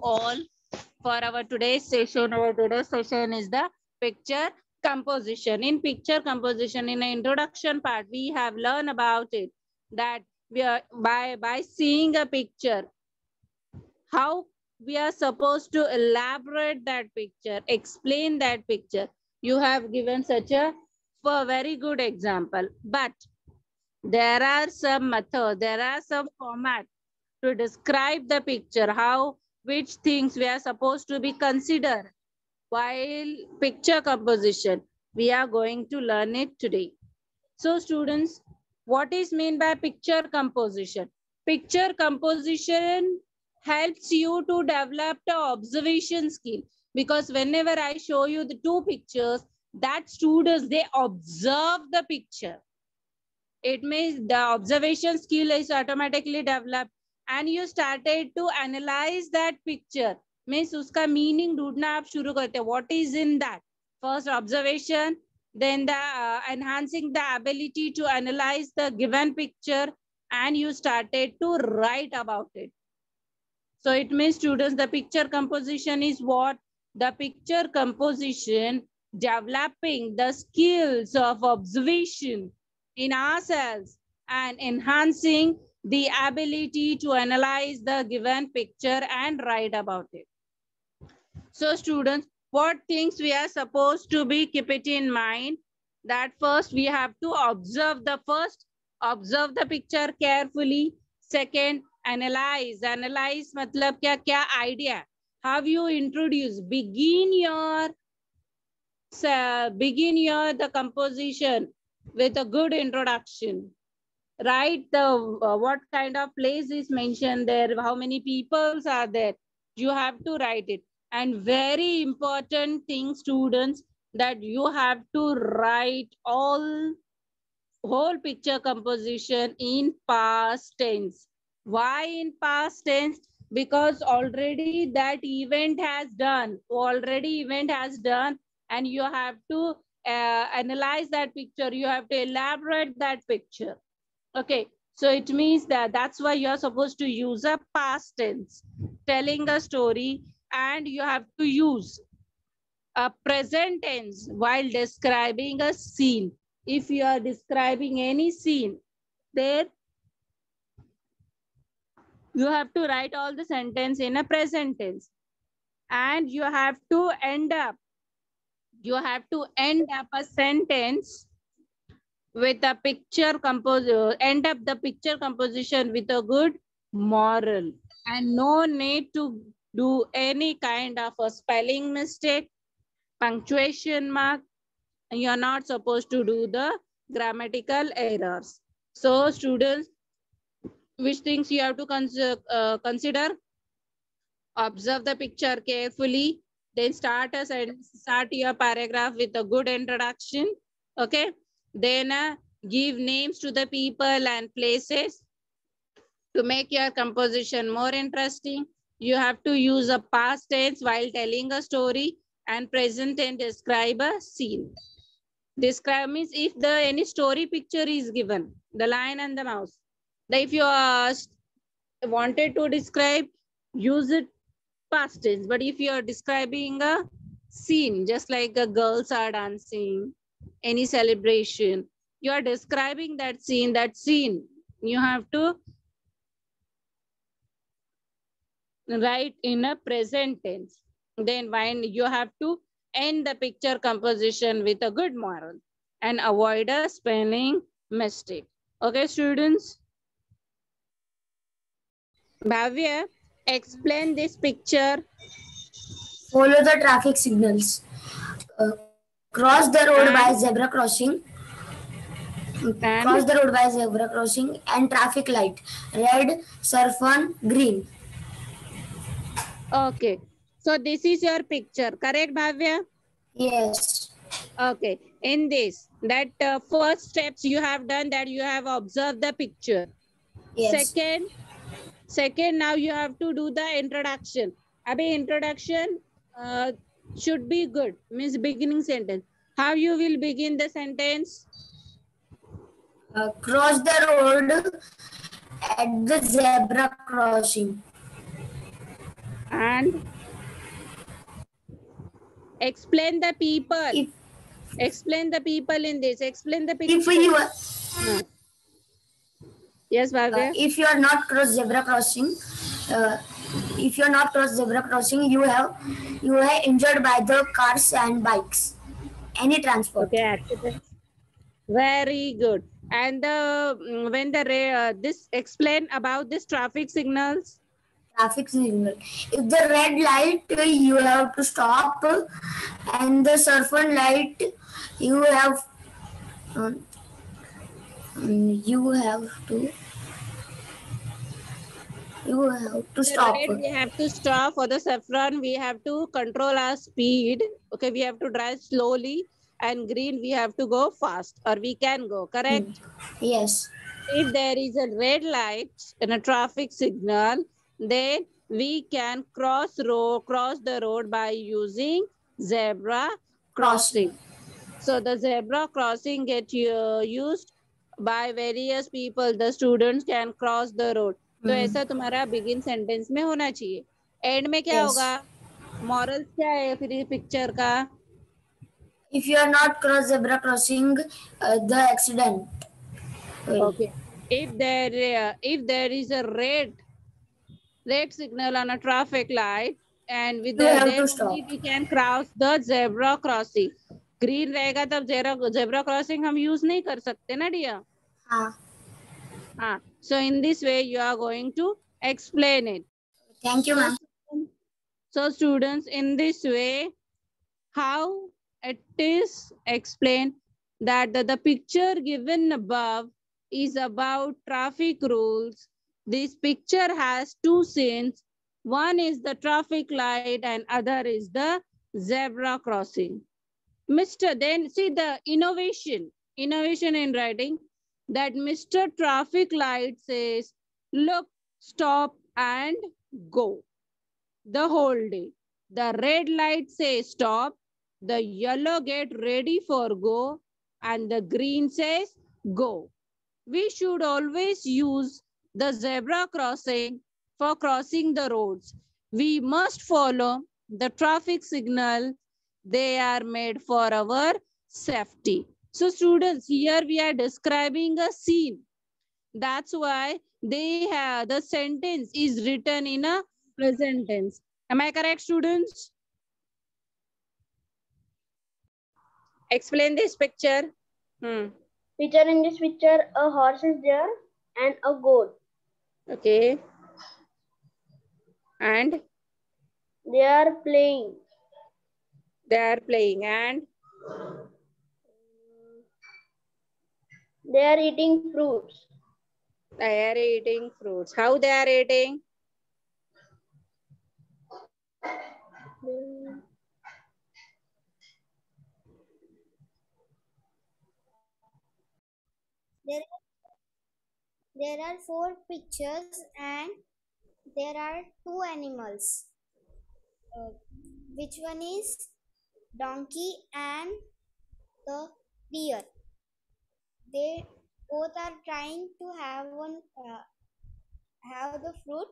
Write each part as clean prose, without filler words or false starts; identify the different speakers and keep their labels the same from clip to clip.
Speaker 1: all for our today's session. Our today's session is the picture composition. In picture composition, in the introduction part, we have learned about it, that we are by seeing a picture, how we are supposed to elaborate that picture, explain that picture. You have given such a very good example, but there are some methods, there are some formats to describe the picture, how which things we are supposed to be considered while picture composition. We are going to learn it today. So students, what is meant by picture composition? Picture composition helps you to develop the observation skill, because whenever I show you the two pictures, that students, they observe the picture. It means the observation skill is automatically developed and you started to analyze that picture. Means uska meaning ढूंढना आप शुरू करते हैं. What is in that? First observation, then the enhancing the ability to analyze the given picture, and you started to write about it. So it means students, the picture composition is what? The picture composition, developing the skills of observation in ourselves and enhancing the ability to analyze the given picture and write about it. So students, what things we are supposed to be keep it in mind? That first we have to observe the picture carefully. Second, analyze matlab kya idea, how you introduce, begin your the composition with a good introduction. Write the what kind of place is mentioned there, how many peoples are there, you have to write it. And very important thing students, that you have to write whole picture composition in past tense. Why in past tense? Because already that event has done, and you have to analyze that picture, you have to elaborate that picture. Okay, so it means that's why you are supposed to use a past tense, telling a story, and you have to use a present tense while describing a scene. If you are describing any scene, there you have to write all the sentence in a present tense, and you have to end up a sentence with a picture end up the picture composition with a good moral, and no need to do any kind of a spelling mistake, punctuation mark. You're not supposed to do the grammatical errors. So students, which things you have to consider? Observe the picture carefully, then start your paragraph with a good introduction. Okay, then give names to the people and places to make your composition more interesting. You have to use a past tense while telling a story, and present tense describe a scene. Describe means if any story picture is given, the lion and the mouse. If you wanted to describe, use it past tense. But if you are describing a scene, just like girls are dancing, any celebration, you are describing that scene, you have to write in a present tense. Then when you have to end the picture composition with a good moral and avoid a spelling mistake. Okay, students? Bhavya, explain this picture.
Speaker 2: Follow the traffic signals. Cross the road by zebra crossing. Cross the road by zebra crossing and traffic light. Red, surf on, green.
Speaker 1: Okay. So this is your picture. Correct, Bhavya?
Speaker 2: Yes.
Speaker 1: Okay. In this, that first steps you have done, that you have observed the picture.
Speaker 2: Yes.
Speaker 1: Second, now you have to do the introduction. Abhi, introduction should be good. Means beginning sentence. How you will begin the sentence?
Speaker 2: Cross the road at the zebra crossing.
Speaker 1: And explain the people. Explain the people in this. Explain the picture. Yes, Bhavya.
Speaker 2: If you are not cross zebra crossing, if you are not cross zebra crossing, you have injured by the cars and bikes, any transport.
Speaker 1: Okay, accidents. Very good. And the when the this explain about this traffic signals.
Speaker 2: Traffic signal. If the red light, you have to stop, and the surfer light, you have you have to stop.
Speaker 1: Red, we have to stop. For the saffron, we have to control our speed. Okay, we have to drive slowly. And green, we have to go fast, or we can go, correct?
Speaker 2: Yes.
Speaker 1: If there is a red light and a traffic signal, then we can cross the road by using zebra crossing. So the zebra crossing get used by various people. The students can cross the road. तो ऐसा तुम्हारा begin sentence में होना चाहिए. And में क्या होगा? Morals क्या है फिर पिक्चर का?
Speaker 2: If you are not cross zebra crossing, the accident.
Speaker 1: Okay. If there is a red signal on a traffic light, and with then only we can cross the zebra crossing. Green रहेगा तब zebra crossing हम use नहीं कर सकते ना डिया? हाँ. So in this way you are going to explain it.
Speaker 2: Thank you, ma'am.
Speaker 1: So students, in this way, how it is explained that the picture given above is about traffic rules. This picture has two scenes. One is the traffic light and other is the zebra crossing. Then see the innovation in writing, that Mr. Traffic Light says, look, stop and go the whole day. The red light says stop, the yellow get ready for go, and the green says go. We should always use the zebra crossing for crossing the roads. We must follow the traffic signal. They are made for our safety. So students, here we are describing a scene. That's why the sentence is written in a present tense. Am I correct, students? Explain this picture.
Speaker 3: Picture in this picture, a horse is there and a goat.
Speaker 1: Okay. And?
Speaker 3: They are playing.
Speaker 1: They are playing and?
Speaker 3: They are eating fruits.
Speaker 1: They are eating fruits. How they are eating?
Speaker 4: There are 4 pictures and there are 2 animals. Which one is donkey and the deer? They both are trying to have the fruit,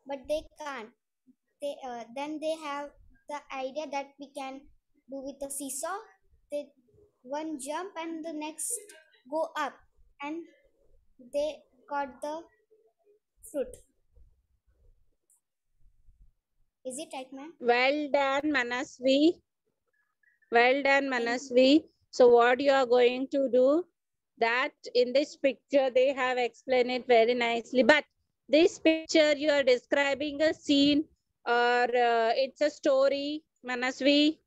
Speaker 4: but they can't. Then they have the idea that we can do with the seesaw. One jump and the next go up, and they got the fruit. Is it right, ma'am?
Speaker 1: Well done, Manasvi. Well done, Manasvi. So what you are going to do, that in this picture they have explained it very nicely. But this picture you are describing a scene or it's a story, Manasvi.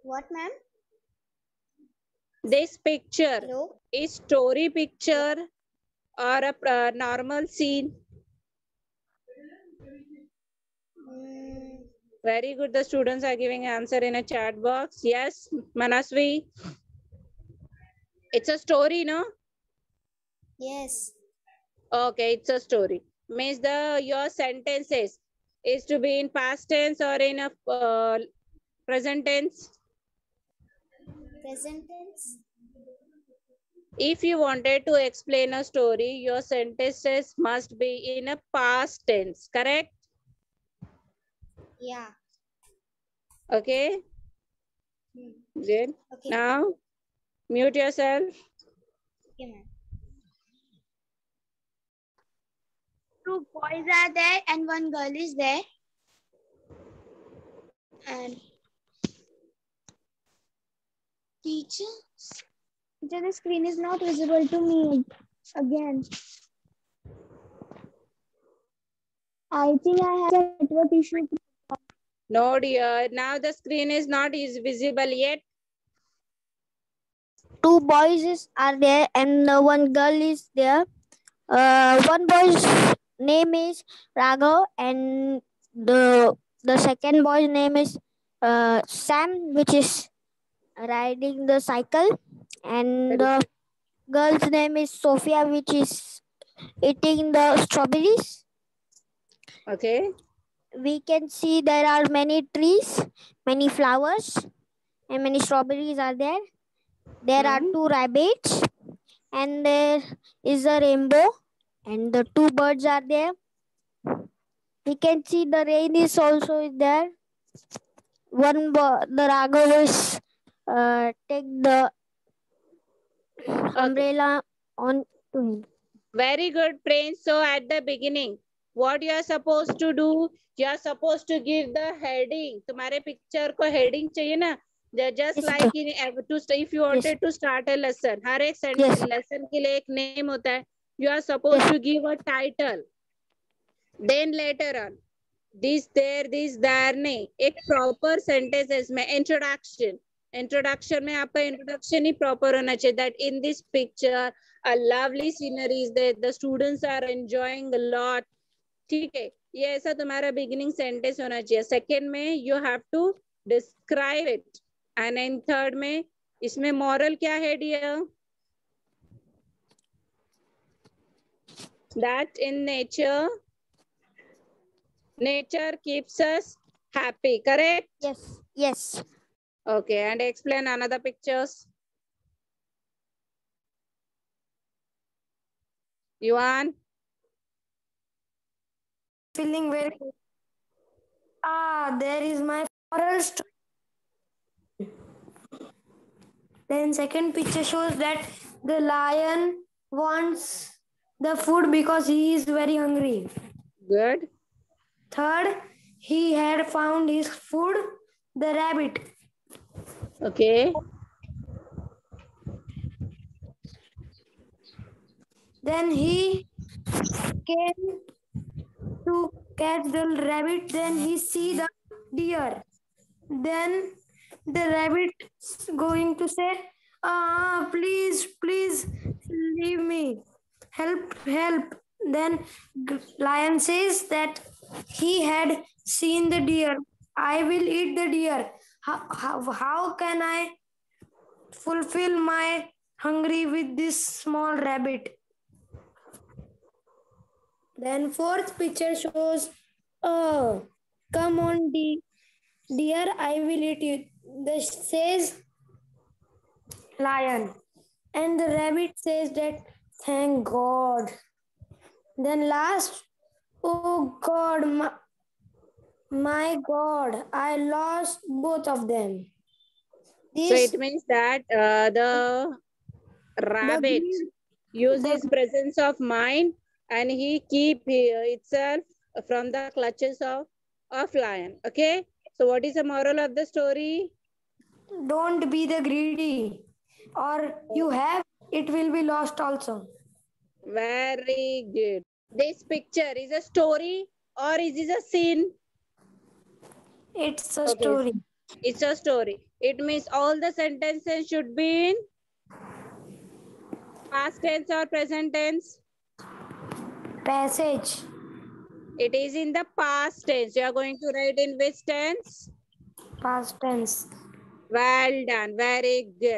Speaker 4: What, ma'am?
Speaker 1: This picture is story picture or a normal scene? Very good. The students are giving answer in a chat box. Yes, Manasvi. It's a story, no?
Speaker 4: Yes.
Speaker 1: Okay, it's a story. Means your sentences is to be in past tense or in a present tense?
Speaker 4: Present tense.
Speaker 1: If you wanted to explain a story, your sentences must be in a past tense, correct?
Speaker 4: Yeah.
Speaker 1: Okay, good.
Speaker 4: Okay.
Speaker 1: Now, mute yourself.
Speaker 4: Okay, ma'am.
Speaker 3: Two boys are there and one girl is there. And teacher, the screen is not visible to me again. I think I have a network issue.
Speaker 1: No, dear. Now the screen is not visible yet.
Speaker 3: Two boys are there and one girl is there. One boy's name is Raghav and the second boy's name is Sam, which is riding the cycle, and the girl's name is Sophia, which is eating the strawberries.
Speaker 1: Okay.
Speaker 3: We can see there are many trees, many flowers, and many strawberries are there. There are two rabbits, and there is a rainbow, and the two birds are there. We can see the rain is also there. The Raghav is take the umbrella on to him.
Speaker 1: Very good, Prince. So at the beginning, what you are supposed to do? You are supposed to give the heading. तुम्हारे picture को heading चाहिए ना? Just
Speaker 3: Yes,
Speaker 1: like in if you wanted to start a lesson, हर एक lesson के लिए एक name होता है. You are supposed to give a title. Then later on, this, there, this, there नहीं. एक proper sentence इसमें introduction. Introduction में आपका introduction ही proper होना चाहिए. That in this picture, a lovely scenery is there. The students are enjoying a lot. ठीक है, ये ऐसा तुम्हारा beginning sentence होना चाहिए. Second में you have to describe it. And in third में इसमें moral क्या है dear? That in nature keeps us happy. Correct?
Speaker 3: Yes, yes.
Speaker 1: Okay, and explain another pictures. Yuan?
Speaker 2: Feeling very good. There is my forest. Then second picture shows that the lion wants the food because he is very hungry.
Speaker 1: Good.
Speaker 2: Third, he had found his food, the rabbit.
Speaker 1: Okay.
Speaker 2: Then he came to catch the rabbit. Then he see the deer. Then the rabbit going to say, please, please leave me. Help, help. Then lion says that he had seen the deer. I will eat the deer. How can I fulfill my hungry with this small rabbit? Then fourth picture shows, oh, come on, dear, I will eat you. This says lion. And the rabbit says that, thank God. Then last, oh God, my God, I lost both of them.
Speaker 1: So it means that the rabbit uses presence of mind and he keep itself from the clutches of lion. Okay. So what is the moral of the story?
Speaker 2: Don't be the greedy, or you have, it will be lost also.
Speaker 1: Very good. This picture is a story or is this a scene?
Speaker 2: It's a story.
Speaker 1: It's a story. It means all the sentences should be in past tense or present tense?
Speaker 2: Passage.
Speaker 1: It is in the past tense. You are going to write in which tense?
Speaker 2: Past tense.
Speaker 1: Well done. Very good.